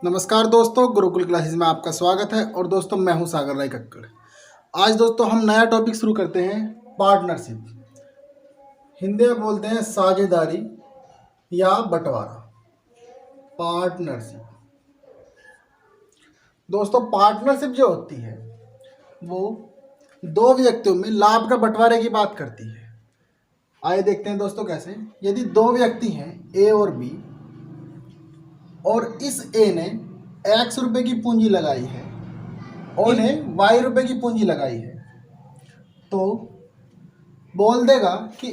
नमस्कार दोस्तों, गुरुकुल क्लासेस में आपका स्वागत है। और दोस्तों मैं हूं सागर राय कक्कड़। आज दोस्तों हम नया टॉपिक शुरू करते हैं, पार्टनरशिप। हिंदी में बोलते हैं साझेदारी या बंटवारा। पार्टनरशिप दोस्तों, पार्टनरशिप जो होती है वो दो व्यक्तियों में लाभ का बंटवारे की बात करती है। आइए देखते हैं दोस्तों कैसे। यदि दो व्यक्ति हैं ए और बी, और इस ए ने एक्स रुपए की पूंजी लगाई है और ने वाई रुपए की पूंजी लगाई है, तो बोल देगा कि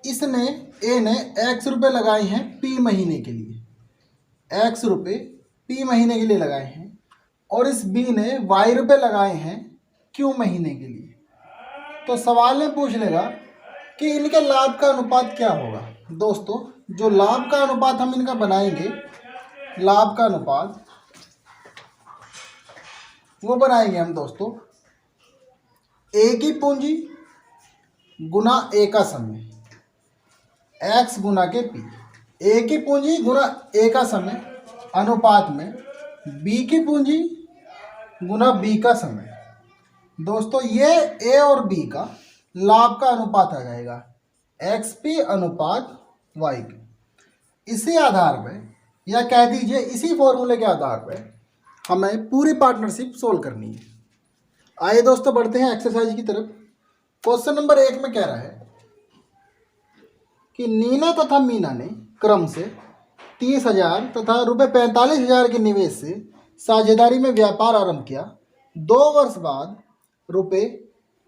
इसने ए ने एक्स रुपए लगाए हैं पी महीने के लिए, एक्स रुपए पी महीने के लिए लगाए हैं, और इस बी ने वाई रुपए लगाए हैं क्यू महीने के लिए। तो सवाल में पूछ लेगा कि इनके लाभ का अनुपात क्या होगा। दोस्तों, जो लाभ का अनुपात हम इनका बनाएंगे, लाभ का अनुपात वो बनाएंगे हम दोस्तों ए की पूंजी गुना ए का समय, एक्स गुना के पी। ए की पूंजी गुना ए का समय अनुपात में बी की पूंजी गुना बी का समय। दोस्तों, ये ए और बी का लाभ का अनुपात आ जाएगा, एक्स पी अनुपात वाई के। इसी आधार पर, या कह दीजिए इसी फॉर्मूले के आधार पर, हमें पूरी पार्टनरशिप सोल्व करनी है। आइए दोस्तों बढ़ते हैं एक्सरसाइज की तरफ। क्वेश्चन नंबर 1 में कह रहा है कि नीना तथा मीना ने क्रम से 30,000 तथा रुपये 45,000 के निवेश से साझेदारी में व्यापार आरंभ किया। 2 वर्ष बाद रुपये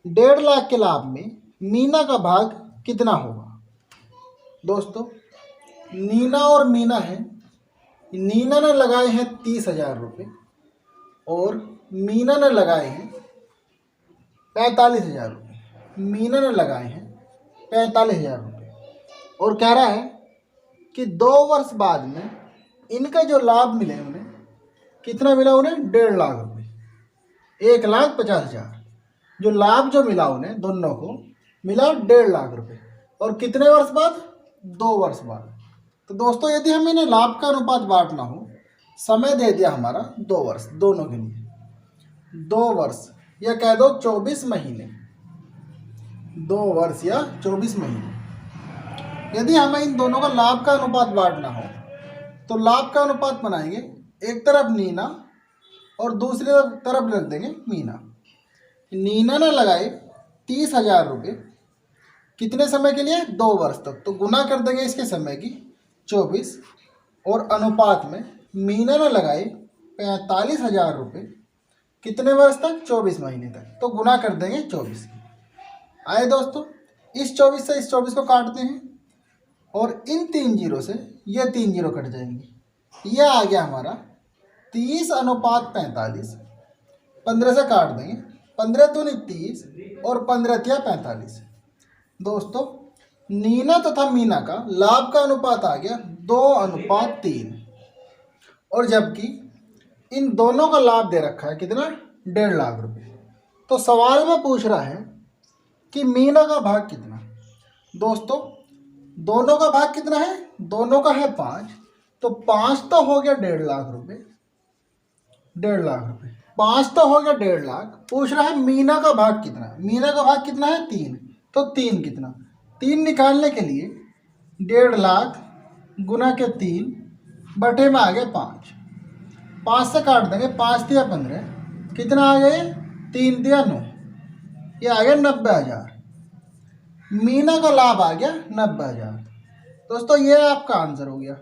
1.5 लाख के लाभ में मीना का भाग कितना होगा। दोस्तों, नीना और मीना है। नीना ने लगाए हैं 30,000 रुपये और मीना ने लगाए हैं 45,000 रुपये। मीना ने लगाए हैं 45,000 रुपये और कह रहा है कि 2 वर्ष बाद में इनका जो लाभ मिले उन्हें कितना मिला, उन्हें 1.5 लाख रुपये, 1,50,000। जो लाभ जो मिला उन्हें दोनों को मिला 1.5 लाख रुपये। और कितने वर्ष बाद? 2 वर्ष बाद। तो दोस्तों, यदि हमें इन्हें लाभ का अनुपात बांटना हो, समय दे दिया हमारा 2 वर्ष दोनों के लिए। 2 वर्ष या कह दो 24 महीने, 2 वर्ष या 24 महीने। यदि हमें इन दोनों का लाभ का अनुपात बांटना हो तो लाभ का अनुपात बनाएंगे, एक तरफ नीना और दूसरी तरफ रख देंगे मीना। नीना ने लगाए 30,000 रुपये, कितने समय के लिए? 2 वर्ष तक। तो गुना कर देंगे इसके समय की 24, और अनुपात में मीना ने लगाए 45,000 रुपये, कितने वर्ष तक? 24 महीने तक। तो गुना कर देंगे 24 की। आए दोस्तों, इस 24 से इस 24 को काटते हैं और इन 3 जीरो से ये 3 जीरो कट जाएंगे। ये आ गया हमारा 30 अनुपात 45। 15 से काट देंगे, 15 दूनी 30 और 15 तिया 45। दोस्तों, नीना तथा मीना का लाभ का अनुपात आ गया 2 अनुपात 3। और जबकि इन दोनों का लाभ दे रखा है कितना? 1.5 लाख रुपये। तो सवाल में पूछ रहा है कि मीना का भाग कितना। दोस्तों, दोनों का भाग कितना है? दोनों का है 5, तो 5 तो हो गया 1.5 लाख रुपये। 1.5 लाख रुपये, 5 तो हो गया 1.5 लाख। पूछ रहा है मीना का भाग कितना। मीना का भाग कितना है? 3। तो 3 कितना? 3 निकालने के लिए 1.5 लाख गुना के 3 बटे में आ गया 5। 5 से काट देंगे, 5 दिया 15, कितना आ गया? 3 दिया 9, ये आ गया 90,000। मीना का लाभ आ गया 90,000। दोस्तों, ये आपका आंसर हो गया।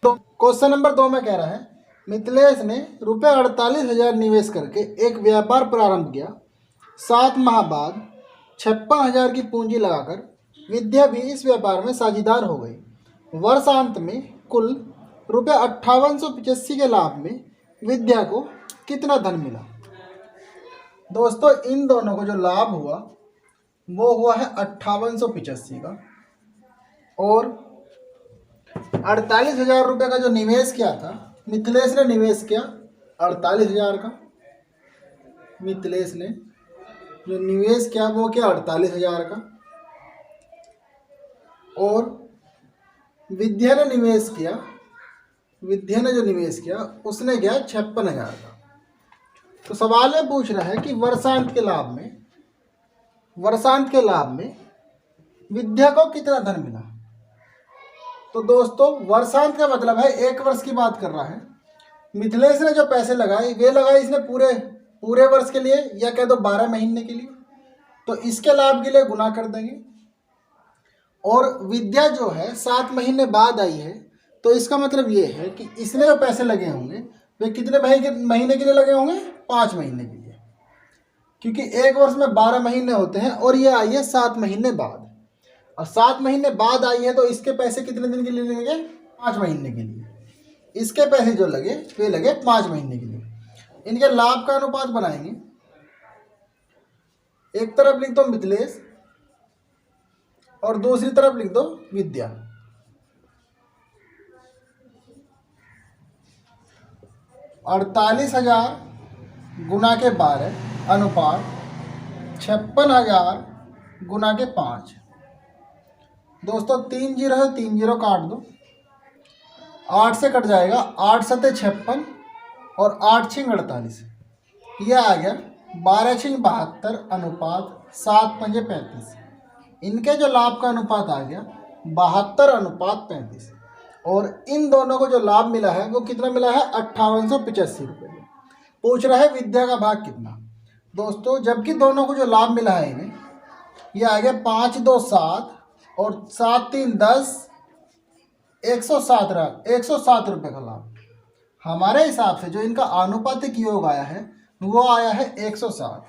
तो क्वेश्चन नंबर 2 में कह रहा है मिथिलेश ने रुपये 48,000 निवेश करके एक व्यापार प्रारंभ किया। 7 माह बाद 56,000 की पूंजी लगाकर विद्या भी इस व्यापार में साझेदार हो गई। वर्षांत में कुल रुपये 5885 के लाभ में विद्या को कितना धन मिला। दोस्तों, इन दोनों को जो लाभ हुआ वो हुआ है 5885 का, और 48,000 रुपये का जो निवेश किया था, मिथिलेश ने निवेश किया 48,000 का। मिथिलेश ने जो निवेश किया वो क्या? 48,000 का। और विद्या ने निवेश किया विद्या ने जो निवेश किया उसने किया 56,000 का। तो सवाल में पूछ रहा है कि वर्षांत के लाभ में विद्या को कितना धन मिला। तो दोस्तों वर्षांत का मतलब है 1 वर्ष की बात कर रहा है। मिथिलेश ने जो पैसे लगाए वे लगाए इसने पूरे वर्ष के लिए या कह दो 12 महीने के लिए, तो इसके लाभ के लिए गुना कर देंगे। और विद्या जो है 7 महीने बाद आई है, तो इसका मतलब ये है कि इसने जो पैसे लगे होंगे वे कितने महीने के लिए लगे होंगे, 5 महीने के लिए, क्योंकि 1 वर्ष में 12 महीने होते हैं और ये आई है 7 महीने बाद। और 7 महीने बाद आई है तो इसके पैसे कितने दिन के लिए लगेंगे, 5 महीने के लिए। इसके पैसे जो लगे वे लगे 5 महीने के लिए। इनके लाभ का अनुपात बनाएंगे। एक तरफ लिख दो मिथिलेश और दूसरी तरफ लिख दो विद्या। अड़तालीस 48,000 गुना के 12 अनुपात 56,000 गुना के 5। दोस्तों 3 जीरो है, 3 जीरो काट दो, 8 से कट जाएगा, 8 सते 56 और 8 छिंग 48। यह आ गया 12 छिंग 72 अनुपात 7 पंजे 35। इनके जो लाभ का अनुपात आ गया 72 अनुपात 35। और इन दोनों को जो लाभ मिला है वो कितना मिला है, 5885 रुपये। पूछ रहा है विद्या का भाग कितना। दोस्तों जबकि दोनों को जो लाभ मिला है इन्हें, यह आ गया 5 2 7 और 7 3 10, 107 रुपये का लाभ। हमारे हिसाब से जो इनका आनुपातिक योग आया है वो आया है 107,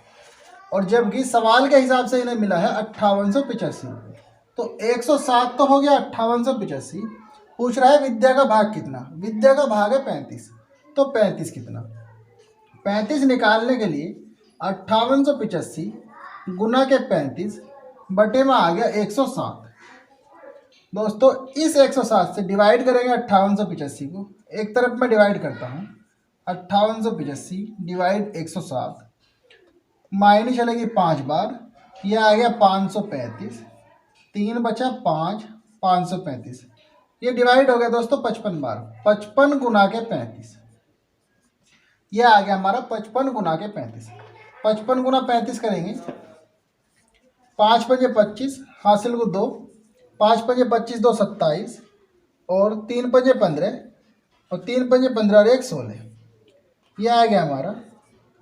और जबकि सवाल के हिसाब से इन्हें मिला है 5885 रुपये। तो 107 तो हो गया, 5885। पूछ रहा है विद्या का भाग कितना। विद्या का भाग है 35, तो 35 कितना। 35 निकालने के लिए 5885 गुना के 35 बटे में आ गया 107। दोस्तों इस 107 से डिवाइड करेंगे 5885 को। एक तरफ मैं डिवाइड करता हूँ, 5885 डिवाइड 107, माइनस चलेगी 5 बार, यह आ गया 535, 3 बचा 5, 535। ये डिवाइड हो गया दोस्तों 55 बार, 55 गुना के 35। यह आ गया हमारा 55 गुना के 35। 55 गुना 35 करेंगे, 5 पंजे 25, हासिल को 2, 5 पंजे 25 2 27 और 3 पंजे 15 और 3 पंजे 15 और 1 16। यह आ गया हमारा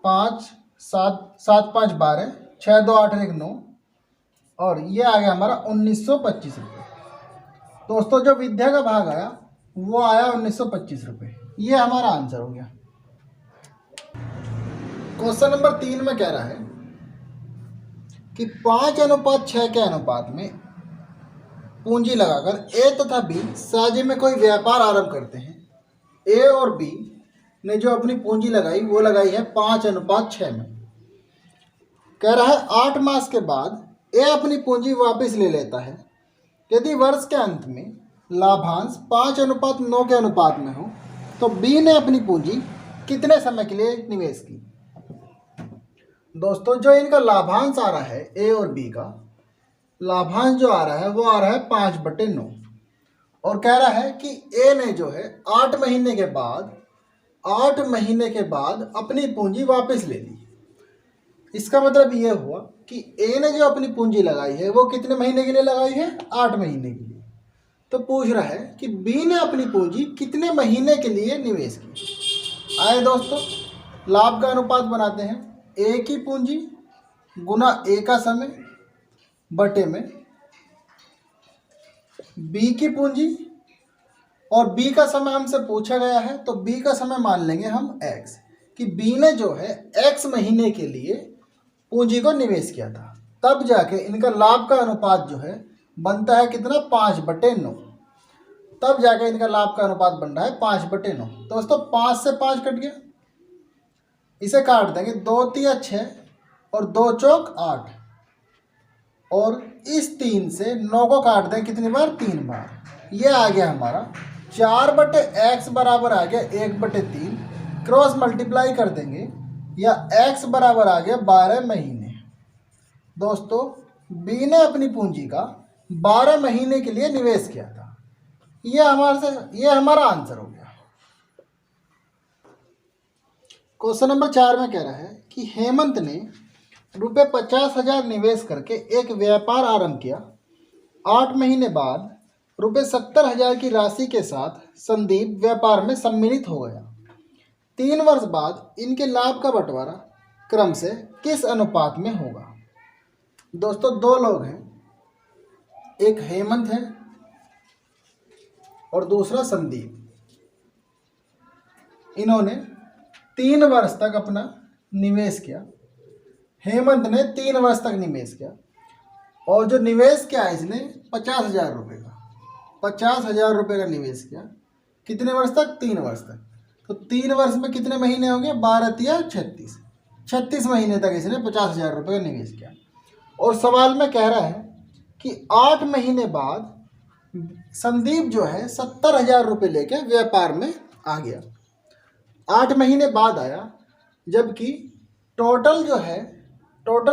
5 7 7 5 12, 6 2 8 1 9 और यह आ गया हमारा 1925 रुपये। दोस्तों जो विद्या का भाग आया वो आया 1925 रुपये। ये हमारा आंसर हो गया। क्वेश्चन नंबर 3 में कह रहा है कि 5:6 के अनुपात में पूंजी लगाकर ए तथा बी साझे में कोई व्यापार आरंभ करते हैं। ए और बी ने जो अपनी पूंजी लगाई वो लगाई है 5:6 में। कह रहा है 8 मास के बाद ए अपनी पूंजी वापस ले लेता है। यदि वर्ष के अंत में लाभांश 5:9 के अनुपात में हो तो बी ने अपनी पूंजी कितने समय के लिए निवेश की। दोस्तों जो इनका लाभांश आ रहा है ए और बी का लाभांश जो आ रहा है वो आ रहा है 5/9 और कह रहा है कि ए ने जो है 8 महीने के बाद अपनी पूंजी वापस ले ली। इसका मतलब ये हुआ कि ए ने जो अपनी पूंजी लगाई है वो कितने महीने के लिए लगाई है, 8 महीने के लिए। तो पूछ रहा है कि बी ने अपनी पूंजी कितने महीने के लिए निवेश की। आए दोस्तों लाभ का अनुपात बनाते हैं। ए की पूंजी गुना ए का समय बटे में बी की पूंजी, और बी का समय हमसे पूछा गया है तो बी का समय मान लेंगे हम x, कि बी ने जो है x महीने के लिए पूंजी को निवेश किया था। तब जाके इनका लाभ का अनुपात जो है बनता है कितना, 5/9। तब जाके इनका लाभ का अनुपात बन रहा है 5/9। दोस्तों 5 से 5 कट गया, इसे काट देंगे, 2 तिया 6 और 2 चौक 8 और इस 3 से 9 को काट दें कितनी बार, 3 बार। ये आ गया हमारा 4/x बराबर आ गया 1/3। क्रॉस मल्टीप्लाई कर देंगे या x बराबर आ गया 12 महीने। दोस्तों बी ने अपनी पूंजी का 12 महीने के लिए निवेश किया था। ये हमारा आंसर हो गया। क्वेश्चन नंबर 4 में कह रहा है कि हेमंत ने ₹50,000 निवेश करके एक व्यापार आरंभ किया। 8 महीने बाद ₹70,000 की राशि के साथ संदीप व्यापार में सम्मिलित हो गया। 3 वर्ष बाद इनके लाभ का बंटवारा क्रम से किस अनुपात में होगा? दोस्तों, 2 लोग हैं, एक हेमंत है और दूसरा संदीप। इन्होंने 3 वर्ष तक अपना निवेश किया। हेमंत ने 3 वर्ष तक निवेश किया और जो निवेश किया इसने 50,000 रुपये का, 50,000 रुपये का निवेश किया। कितने वर्ष तक? 3 वर्ष तक। तो 3 वर्ष में कितने महीने हो गए? 12 तिया 36, 36 महीने तक इसने 50,000 रुपये का निवेश किया। और सवाल में कह रहा है कि 8 महीने बाद संदीप जो है 70,000 रुपये लेके व्यापार में आ गया। 8 महीने बाद आया, जबकि टोटल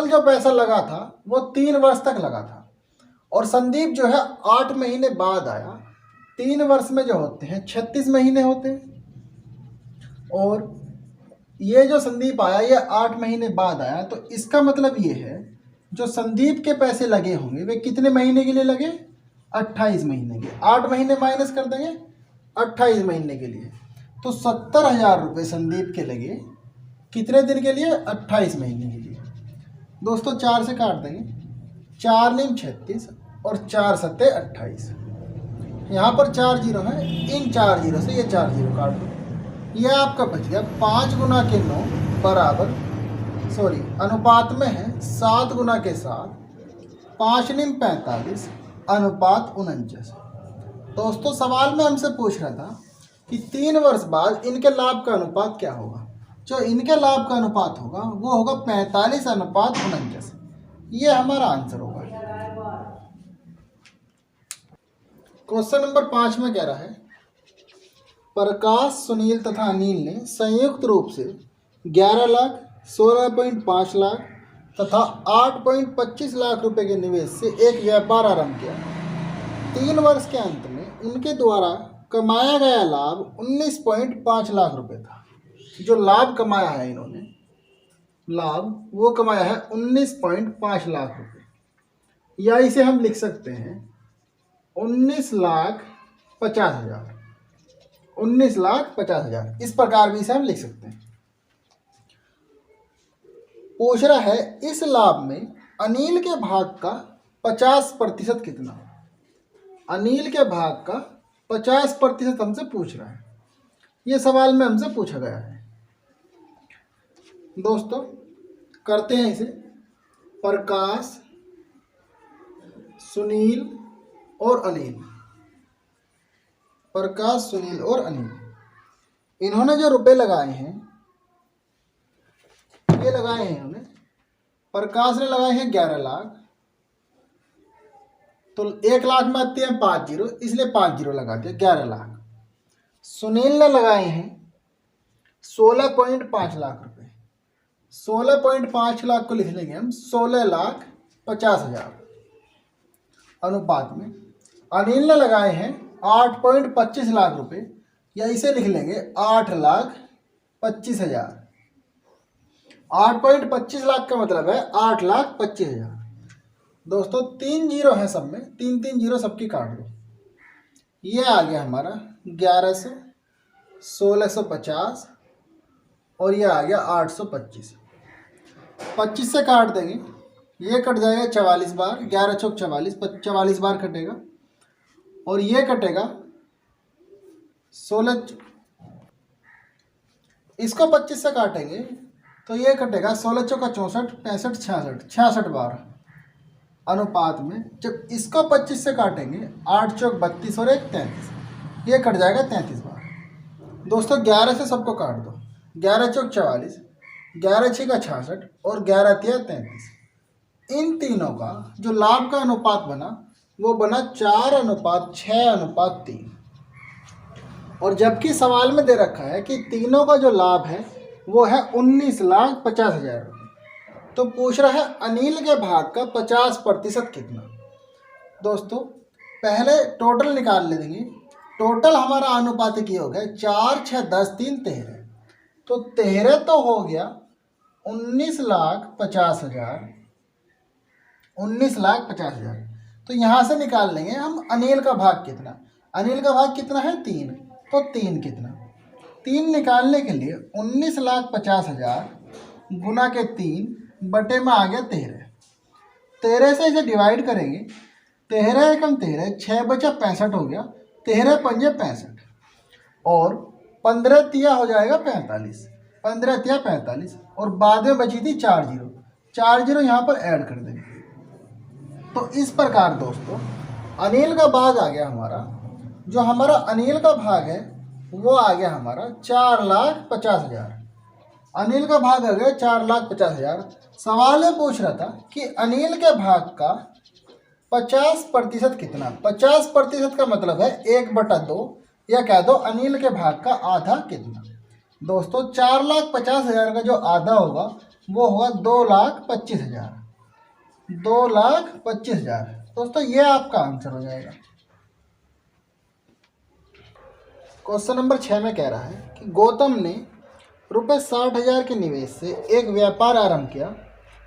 जो पैसा लगा था वो 3 वर्ष तक लगा था। और संदीप जो है 8 महीने बाद आया। 3 वर्ष में जो होते हैं 36 महीने होते हैं, और ये जो संदीप आया ये 8 महीने बाद आया। तो इसका मतलब ये है जो संदीप के पैसे लगे होंगे वे कितने महीने के लिए लगे? 28 महीने के। 8 महीने माइनस कर देंगे 28 महीने के लिए, तो 70,000 रुपये संदीप के लगे कितने दिन के लिए? 28 महीने के लिए। दोस्तों, 4 से काट देंगे, 4 × 36 और 4 × 7 = 28। यहाँ पर 4 जीरो है, इन 4 जीरो से ये 4 जीरो काट दो, यह आपका बच गया 5 × 9 बराबर, अनुपात में है 7 × 7, 5 × 45 अनुपात 49। दोस्तों, सवाल में हमसे पूछ रहा था कि 3 वर्ष बाद इनके लाभ का अनुपात क्या होगा। जो इनके लाभ का अनुपात होगा वो होगा 45 अनुपात 49। ये हमारा आंसर होगा। क्वेश्चन नंबर 5 में कह रहा है प्रकाश, सुनील तथा अनिल ने संयुक्त रूप से 11 लाख, 16.5 लाख तथा 8.25 लाख रुपए के निवेश से एक व्यापार आरंभ किया। 3 वर्ष के अंत में उनके द्वारा कमाया गया लाभ 19.5 लाख रुपए था। जो लाभ कमाया है इन्होंने, वो कमाया है 19.5 लाख रुपए, या इसे हम लिख सकते हैं 19,50,000, 19,50,000। इस प्रकार भी इसे हम लिख सकते हैं। पूछ रहा है इस लाभ में अनिल के भाग का 50% कितना? अनिल के भाग का 50% हमसे पूछ रहा है। ये सवाल में हमसे पूछा गया है। दोस्तों, करते हैं इसे। प्रकाश, सुनील और अनिल, प्रकाश, सुनील और अनिल, इन्होंने जो रुपए लगाए हैं ये लगाए हैं इन्होंने। प्रकाश ने लगाए हैं 11 लाख, तो 1 लाख में आते हैं 5 जीरो, इसलिए 5 जीरो लगा दिया, 11 लाख। सुनील ने लगाए हैं 16.5 लाख रुपए, 16.5 लाख को लिख लेंगे हम 16,50,000 अनुपात में। अनिल ने लगाए हैं 8.25 लाख रुपए, या इसे लिख लेंगे 8,25,000। 8.25 लाख का मतलब है 8,25,000। दोस्तों, 3 जीरो है सब में, 3 जीरो सबकी काट दो। ये आ गया हमारा 1100, 1650 और ये आ गया 825। 25 से काट देंगे, ये कट जाएगा 44 बार, 11 चौक 44, 44 बार कटेगा। और ये कटेगा 16, इसको 25 से काटेंगे तो ये कटेगा 16 चौका 64, 65, 66, 66 बार अनुपात में। जब इसको 25 से काटेंगे 8 चौक 32 और 1 33, ये कट जाएगा 33 बार। दोस्तों, 11 से सबको काट दो, 11 चौक 44, 11 छक्का 66 और 11 तिया 33। इन तीनों का जो लाभ का अनुपात बना वो बना 4:6:3। और जबकि सवाल में दे रखा है कि तीनों का जो लाभ है वो है 19,50,000 रुपये, तो पूछ रहा है अनिल के भाग का 50% कितना। दोस्तों, पहले टोटल निकाल लेंगे। टोटल हमारा अनुपातिक ये हो गया 4, 6, 10, 3, 13। तो 13 तो हो गया 19,50,000, 19,50,000। तो यहाँ से निकाल लेंगे हम अनिल का भाग कितना। अनिल का भाग कितना है 3, तो 3 कितना, 3 निकालने के लिए 19,50,000 गुना के 3 बटे में आ गया 13। 13 से इसे डिवाइड करेंगे, 13 एकम 13, 6 बचा 65 हो गया, 13 पंजे 65 और 15 तिया हो जाएगा 45, 15 तिया 45 और बाद में बची थी 4 जीरो, 4 जीरो यहाँ पर ऐड कर देंगे। तो इस प्रकार दोस्तों अनिल का भाग आ गया हमारा, जो हमारा अनिल का भाग है वो आ गया हमारा 4,50,000। अनिल का भाग आ गया 4,50,000। सवाल में पूछ रहा था कि अनिल के भाग का 50% कितना। 50% का मतलब है 1/2, या कह दो अनिल के भाग का आधा कितना। दोस्तों 4,50,000 का जो आधा होगा वो होगा 2,25,000, 2,25,000। दोस्तों ये आपका आंसर हो जाएगा। क्वेश्चन नंबर 6 में कह रहा है कि गौतम ने रुपये 60,000 के निवेश से एक व्यापार आरंभ किया।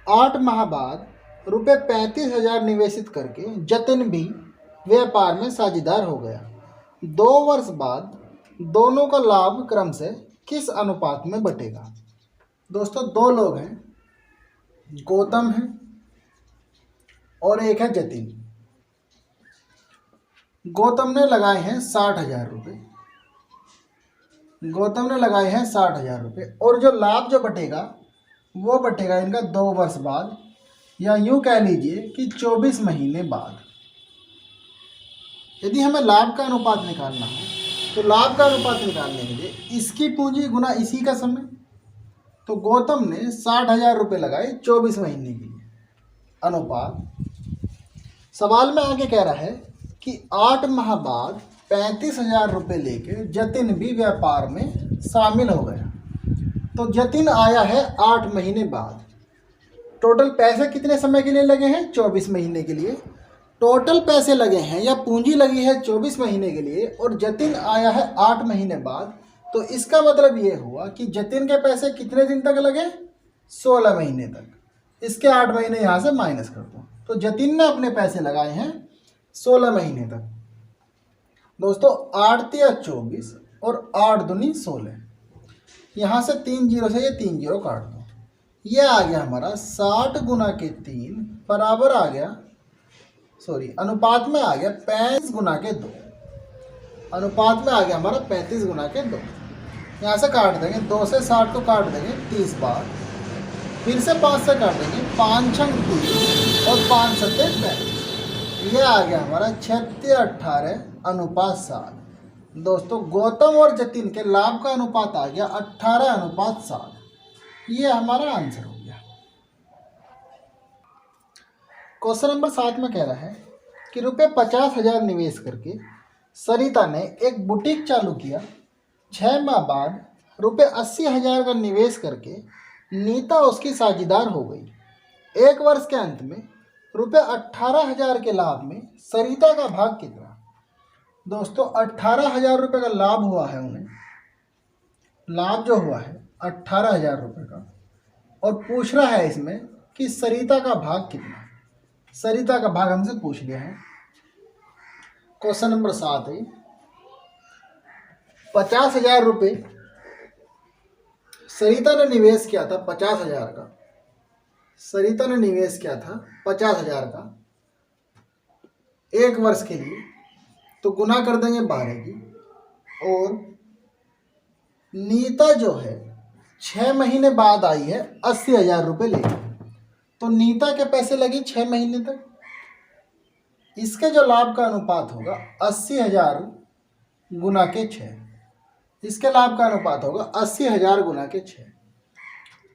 8 माह बाद रुपये 35,000 निवेशित करके जतिन भी व्यापार में साझेदार हो गया। 2 वर्ष बाद दोनों का लाभ क्रम से किस अनुपात में बटेगा। दोस्तों 2 लोग हैं, गौतम है और एक है जतिन। गौतम ने लगाए हैं 60,000 रुपये, गौतम ने लगाए हैं 60,000 रुपये और जो लाभ जो बटेगा वो बटेगा इनका 2 वर्ष बाद, या यूँ कह लीजिए कि 24 महीने बाद। यदि हमें लाभ का अनुपात निकालना हो तो लाभ का अनुपात निकालने के लिए इसकी पूंजी गुना इसी का समय। तो गौतम ने 60,000 रुपये लगाए 24 महीने के लिए, अनुपात। सवाल में आगे कह रहा है कि 8 माह बाद 35,000 रुपये लेके जतिन भी व्यापार में शामिल हो गया। तो जतिन आया है 8 महीने बाद। टोटल पैसे कितने समय के लिए लगे हैं, 24 महीने के लिए। टोटल पैसे लगे हैं या पूंजी लगी है 24 महीने के लिए और जतिन आया है 8 महीने बाद। तो इसका मतलब ये हुआ कि जतिन के पैसे कितने दिन तक लगे, 16 महीने तक। इसके 8 महीने यहाँ से माइनस कर दो, तो जतिन ने अपने पैसे लगाए हैं 16 महीने तक। दोस्तों 8 तिया 24 और 8 दूनी 16। यहाँ से 3 जीरो से ये 3 जीरो काट दो, ये आ गया हमारा 60 गुना के 3 बराबर आ गया, सॉरी अनुपात में आ गया 35 गुना के 2। अनुपात में आ गया हमारा 35 गुना के 2। यहाँ से काट देंगे, 2 से 60 को काट देंगे 30 बार, फिर से 5 से काट देंगे, 5 छंग 30 और 5 सत्ते 35। यह आ गया हमारा 36/18 अनुपात 7। दोस्तों गौतम और जतिन के लाभ का अनुपात आ गया 18/7। ये हमारा आंसर हो गया। क्वेश्चन नंबर 7 में कह रहा है कि रुपये 50,000 निवेश करके सरिता ने एक बुटीक चालू किया। 6 माह बाद रुपये 80,000 का निवेश करके नीता उसकी साझेदार हो गई। 1 वर्ष के अंत में रुपये 18,000 के लाभ में सरिता का भाग कितना। दोस्तों 18,000 रुपये का लाभ हुआ है उन्हें, लाभ जो हुआ है 18,000 रुपये का, और पूछ रहा है इसमें कि सरिता का भाग कितना। सरिता का भाग हमसे पूछ लिया है। क्वेश्चन नंबर 7 है 50,000 रुपये सरिता ने निवेश किया था 50,000 का। सरिता ने निवेश किया था 50,000 का 1 वर्ष के लिए, तो गुना कर देंगे 12 की। और नीता जो है 6 महीने बाद आई है 80,000 रुपये लेकर, तो नीता के पैसे लगे 6 महीने तक। इसके जो लाभ का अनुपात होगा 80,000 गुना के 6। इसके लाभ का अनुपात होगा 80,000 गुना के 6।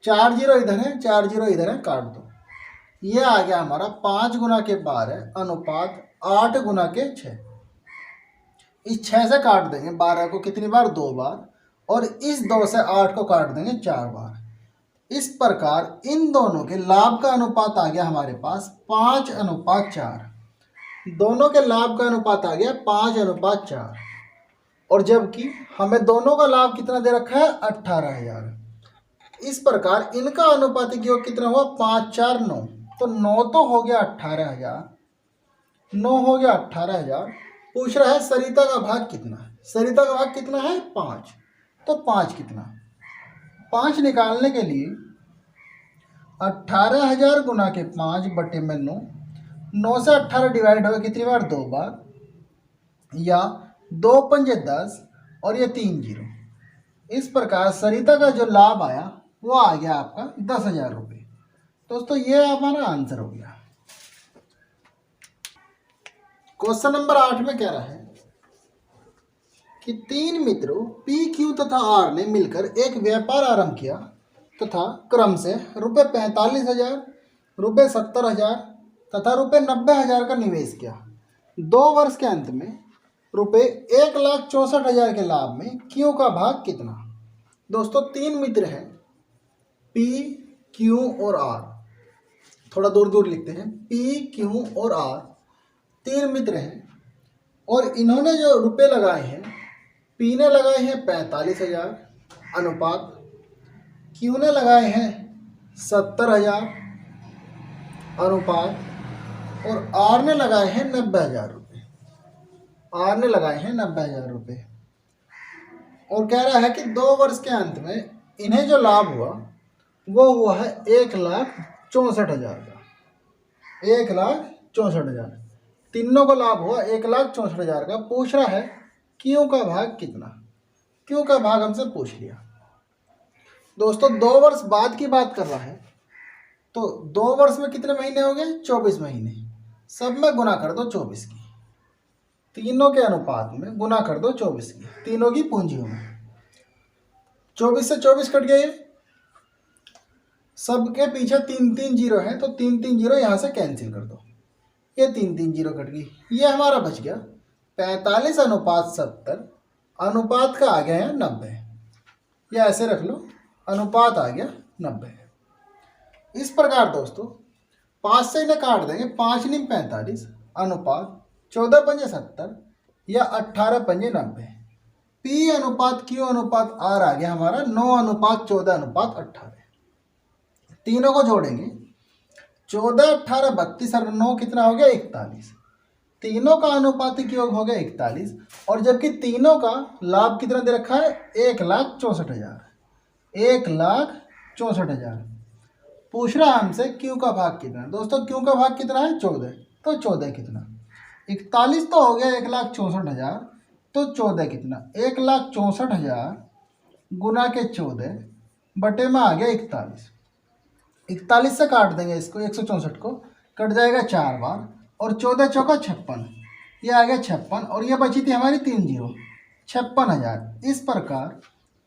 4 जीरो इधर है, 4 जीरो इधर है, काट दो। ये आ गया हमारा 5 गुना के 12 अनुपात 8 गुना के 6। इस 6 से काट देंगे 12 को कितनी बार, 2 बार, और इस 2 से 8 को काट देंगे 4 बार। इस प्रकार इन दोनों के लाभ का अनुपात आ गया हमारे पास 5/4। दोनों के लाभ का अनुपात आ गया 5/4। और जबकि हमें दोनों का लाभ कितना दे रखा है 18,000। इस प्रकार इनका अनुपातिक योग कितना हुआ 5 4 9। तो 9 तो हो गया 18,000, 9 हो गया 18,000। पूछ रहा है सरिता का भाग कितना है। सरिता का भाग कितना है 5। तो 5 कितना, 5 निकालने के लिए 18,000 गुना के 5 बटे में 9। 9 से 18 डिवाइड होगा कितनी बार 2 बार, या 2 पंजे 10 और ये 3 जीरो। इस प्रकार सरिता का जो लाभ आया वो आ गया आपका 10,000 रुपये। दोस्तों ये हमारा आंसर हो गया। क्वेश्चन नंबर 8 में कह रहा है कि 3 मित्रों पी क्यू तथा आर ने मिलकर एक व्यापार आरंभ किया तथा क्रम से रुपये 45,000, रुपये 70,000 तथा रुपये 90,000 का निवेश किया। 2 वर्ष के अंत में रुपये 1,64,000 के लाभ में क्यू का भाग कितना। दोस्तों 3 मित्र हैं पी क्यू और आर, थोड़ा दूर दूर लिखते हैं, पी क्यू और आर 3 मित्र हैं और इन्होंने जो रुपए लगाए हैं, पी ने लगाए हैं 45,000 अनुपात, क्यू ने लगाए हैं 70,000 अनुपात और आर ने लगाए हैं 90,000 रुपये। आर ने लगाए हैं 90,000 रुपये और कह रहा है कि 2 वर्ष के अंत में इन्हें जो लाभ हुआ वो हुआ है 1,64,000 का। 1,64,000 तीनों को लाभ हुआ 1,64,000 का। पूछ रहा है क्यू का भाग कितना। क्यू का भाग हमसे पूछ लिया। दोस्तों 2 वर्ष बाद की बात कर रहा है, तो 2 वर्ष में कितने महीने हो गए 24 महीने। सब में गुना कर दो 24 की, तीनों के अनुपात में गुना कर दो 24 की, तीनों की पूंजियों में। 24 से 24 कट गए, सबके पीछे 3 3 जीरो है तो 3 3 जीरो यहाँ से कैंसिल कर दो, ये 3 3 जीरो कट गई। ये हमारा बच गया 45 अनुपात 70, अनुपात का आ गया है 90, या ऐसे रख लो अनुपात आ गया 90। इस प्रकार दोस्तों 5 से इन्हें काट देंगे, 5 × 45 अनुपात 14 पंजे 70 या 18 पंजे 90। पी अनुपात क्यू अनुपात आर आ गया हमारा 9 अनुपात 14 अनुपात 18। तीनों को जोड़ेंगे 14 18 32 और 9 कितना हो गया 41। तीनों का अनुपातिक योग हो गया 41 और जबकि तीनों का लाभ कितना दे रखा है 1,64,000। 1,64,000। पूछ रहा है हमसे क्यू का भाग कितना। दोस्तों क्यू का भाग कितना है 14, तो 14 कितना, 41 तो हो गया 1,64,000, तो 14 कितना 1,64,000 गुना के 14 बटे में आ गया 41। 41 से काट देंगे इसको, 164 को कट जाएगा 4 बार और 14 चौका 56, ये आ गया 56 और ये बची थी हमारी 3 जीरो 56,000। इस प्रकार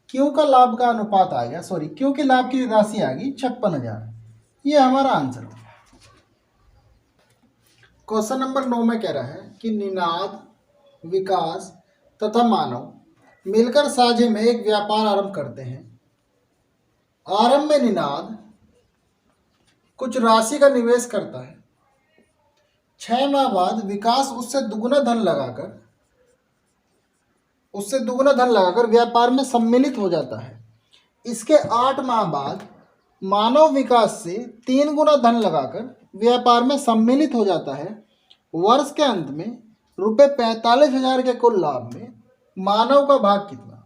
क्यू का लाभ का अनुपात आ गया, सॉरी क्यू के लाभ की राशि आ गई 56,000। ये हमारा आंसर हो गया। क्वेश्चन नंबर 9 में कह रहा है कि निनाद, विकास तथा मानव मिलकर साझे में एक व्यापार आरंभ करते हैं। आरंभ में निनाद कुछ राशि का निवेश करता है। 6 माह बाद विकास उससे दुगुना धन लगाकर व्यापार में सम्मिलित हो जाता है। इसके 8 माह बाद मानव विकास से 3 गुना धन लगाकर व्यापार में सम्मिलित हो जाता है। वर्ष के अंत में रुपये 45,000 के कुल लाभ में मानव का भाग कितना।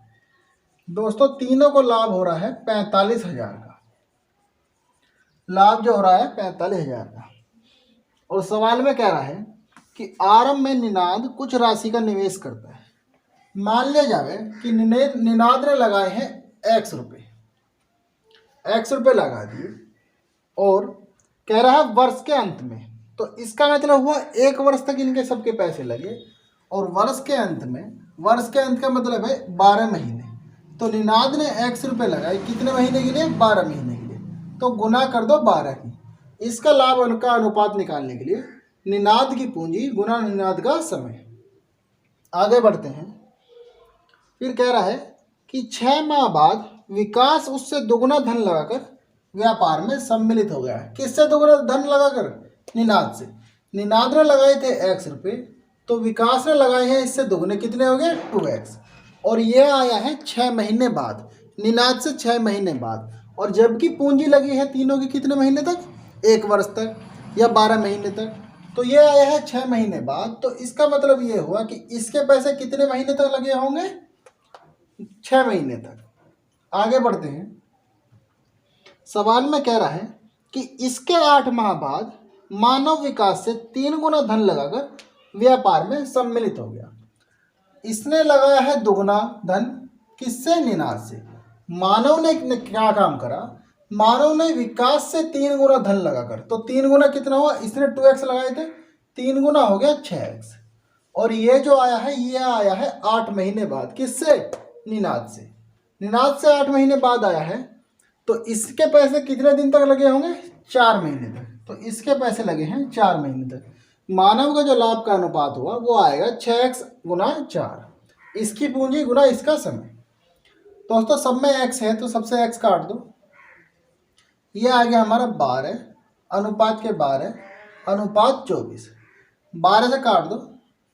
दोस्तों तीनों को लाभ हो रहा है 45,000 का, लाभ जो हो रहा है 45,000 का। और सवाल में कह रहा है कि आरंभ में निनाद कुछ राशि का निवेश करता है। मान लिया जाए कि निनाद ने लगाए हैं x रुपये, x रुपये लगा दिए और कह रहा है वर्ष के अंत में, तो इसका मतलब हुआ 1 वर्ष तक इनके सबके पैसे लगे और वर्ष के अंत का मतलब है 12 महीने। तो निनाद ने x रुपये लगाए कितने महीने के लिए 12 महीने के लिए, तो गुना कर दो 12 की। इसका लाभ उनका अनुपात निकालने के लिए निनाद की पूंजी गुना निनाद का समय। आगे बढ़ते हैं। फिर कह रहा है कि 6 माह बाद विकास उससे दुगुना धन लगाकर व्यापार में सम्मिलित हो गया है। किससे दुगुना धन लगाकर? निनाद से। निनाद ने लगाए थे x रुपये, तो विकास ने लगाए हैं इससे दुगुने, कितने हो गए 2x। और ये आया है 6 महीने बाद, निनाद से 6 महीने बाद। और जबकि पूंजी लगी है तीनों की कितने महीने तक, 1 वर्ष तक या 12 महीने तक। तो ये आया है 6 महीने बाद, तो इसका मतलब ये हुआ कि इसके पैसे कितने महीने तक लगे होंगे, 6 महीने तक। आगे बढ़ते हैं, सवाल में कह रहा है कि इसके 8 माह बाद मानव विकास से 3 गुना धन लगाकर व्यापार में सम्मिलित हो गया। इसने लगाया है दुगना धन, किससे, निनाद से। मानव ने क्या काम करा, मानव ने विकास से 3 गुना धन लगाकर, तो 3 गुना कितना हुआ, इसने 2x लगाए थे, 3 गुना हो गया 6x। और ये जो आया है ये आया है 8 महीने बाद, किससे, निनाद से। निनाद से 8 महीने बाद आया है, तो इसके पैसे कितने दिन तक लगे होंगे, 4 महीने तक। तो इसके पैसे लगे हैं 4 महीने तक। मानव का जो लाभ का अनुपात हुआ वो आएगा 6x गुना 4, इसकी पूंजी गुना इसका समय। दोस्तों सब में x है तो सबसे x काट दो, ये आ गया हमारा 12 अनुपात के 12 अनुपात 24, 12 से काट दो,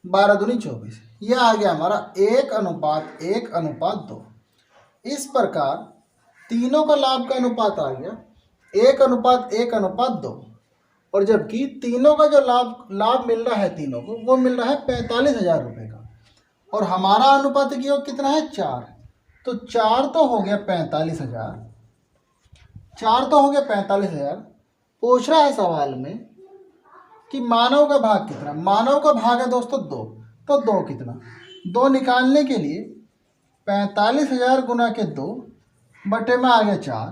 12 दूनी 24, ये आ गया हमारा 1 अनुपात 1 अनुपात 2। इस प्रकार तीनों का लाभ का अनुपात आ गया 1 अनुपात 1 अनुपात 2। और जबकि तीनों का जो लाभ मिल रहा है तीनों को, वो मिल रहा है 45,000 रुपये का, और हमारा अनुपातिक योग कितना है, 4। तो 4 तो हो गया 45,000, 4 तो हो गया 45,000। पूछ रहा है सवाल में कि मानव का भाग कितना, मानव का भाग है दोस्तों 2, तो 2 कितना, 2 निकालने के लिए 45,000 गुना के 2 बटे में आ गया 4,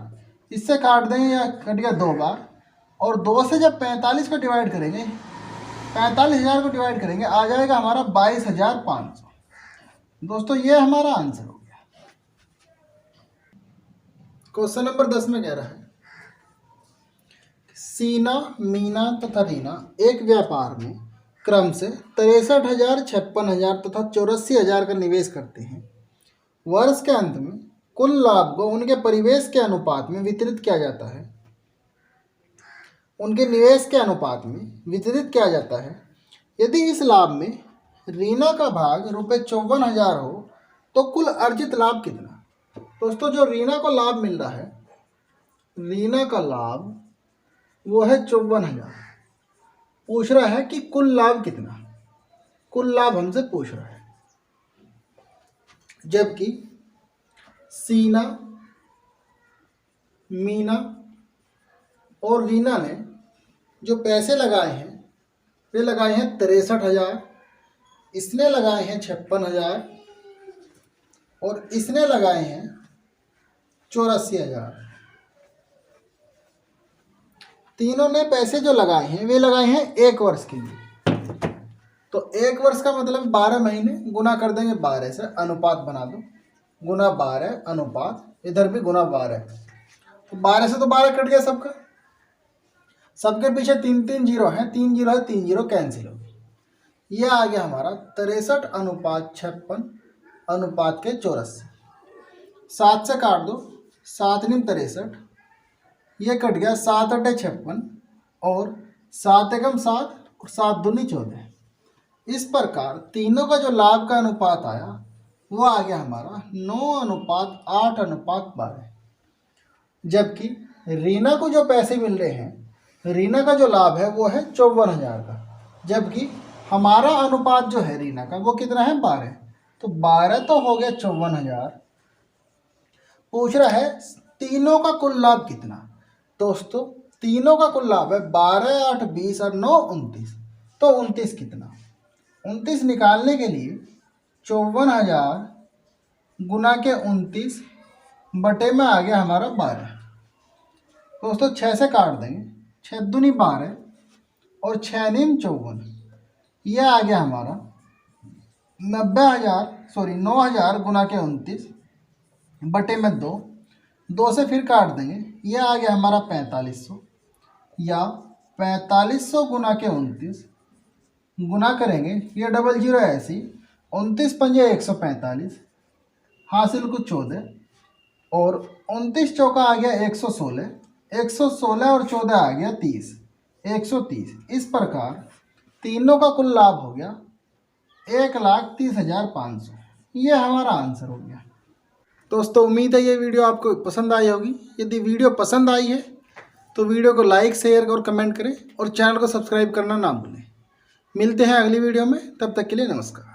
इससे काट देंगे या कट गया 2 बार, और 2 से जब 45 को डिवाइड करेंगे, 45,000 को डिवाइड करेंगे, आ जाएगा हमारा 22,500। दोस्तों ये हमारा आंसर हो गया। क्वेश्चन नंबर 10 में कह रहा है सीना, मीना तथा रीना एक व्यापार में क्रम से 63,000, 56,000 तथा 84,000 का निवेश करते हैं। वर्ष के अंत में कुल लाभ को उनके परिवेश के अनुपात में वितरित किया जाता है, उनके निवेश के अनुपात में वितरित किया जाता है। यदि इस लाभ में रीना का भाग ₹54,000 हो तो कुल अर्जित लाभ कितना। दोस्तों जो रीना को लाभ मिल रहा है, रीना का लाभ वो है 54,000। पूछ रहा है कि कुल लाभ कितना, कुल लाभ हमसे पूछ रहा है। जबकि सीना, मीना और रीना ने जो पैसे लगाए हैं वे लगाए हैं 63,000, इसने लगाए हैं 56,000 और इसने लगाए हैं 84,000। तीनों ने पैसे जो लगाए हैं वे लगाए हैं 1 वर्ष के लिए। तो 1 वर्ष का मतलब 12 महीने, गुना कर देंगे 12 से, अनुपात बना दो, गुना 12 अनुपात, इधर भी गुना 12। तो 12 से तो 12 कट गया सबका, सबके पीछे 3 जीरो हैं, 3 जीरो है, 3 जीरो कैंसिल हो गए। ये आ गया हमारा 63 अनुपात 56 अनुपात के 84। 7 से काट दो, 7 × 63, ये कट गया 7 × 8 = 56 और 7 × 7 और 7 दूनी 14। इस प्रकार तीनों का जो लाभ का अनुपात आया वो आ गया हमारा 9 अनुपात 8 अनुपात 12। जबकि रीना को जो पैसे मिल रहे हैं, रीना का जो लाभ है वो है 54,000 का, जबकि हमारा अनुपात जो है रीना का वो कितना है, 12। तो 12 तो हो गया 54,000। पूछ रहा है तीनों का कुल लाभ कितना। दोस्तों तीनों का कुल लाभ है 12, 8, 20 और 9, 29। तो 29 कितना, 29 निकालने के लिए 54,000 गुना के 29 बटे में आ गया हमारा 12। दोस्तों 6 से काट देंगे, 6 दूनी 12 और 6 × 54, यह आ गया हमारा 9,000 गुना के 29 बटे में 2, 2 से फिर काट देंगे, यह आ गया हमारा 4500, या 4500 गुना के 29 गुना करेंगे, ये डबल जीरो ऐसी, 29 पंजे 145, हासिल कुछ 14 और 29 चौका आ गया 116, 116 और 14 आ गया 30, 130। इस प्रकार तीनों का कुल लाभ हो गया 1,30,500। ये हमारा आंसर हो गया। दोस्तों उम्मीद है ये वीडियो आपको पसंद आई होगी। यदि वीडियो पसंद आई है तो वीडियो को लाइक, शेयर और कमेंट करें और चैनल को सब्सक्राइब करना ना भूलें। मिलते हैं अगली वीडियो में, तब तक के लिए नमस्कार।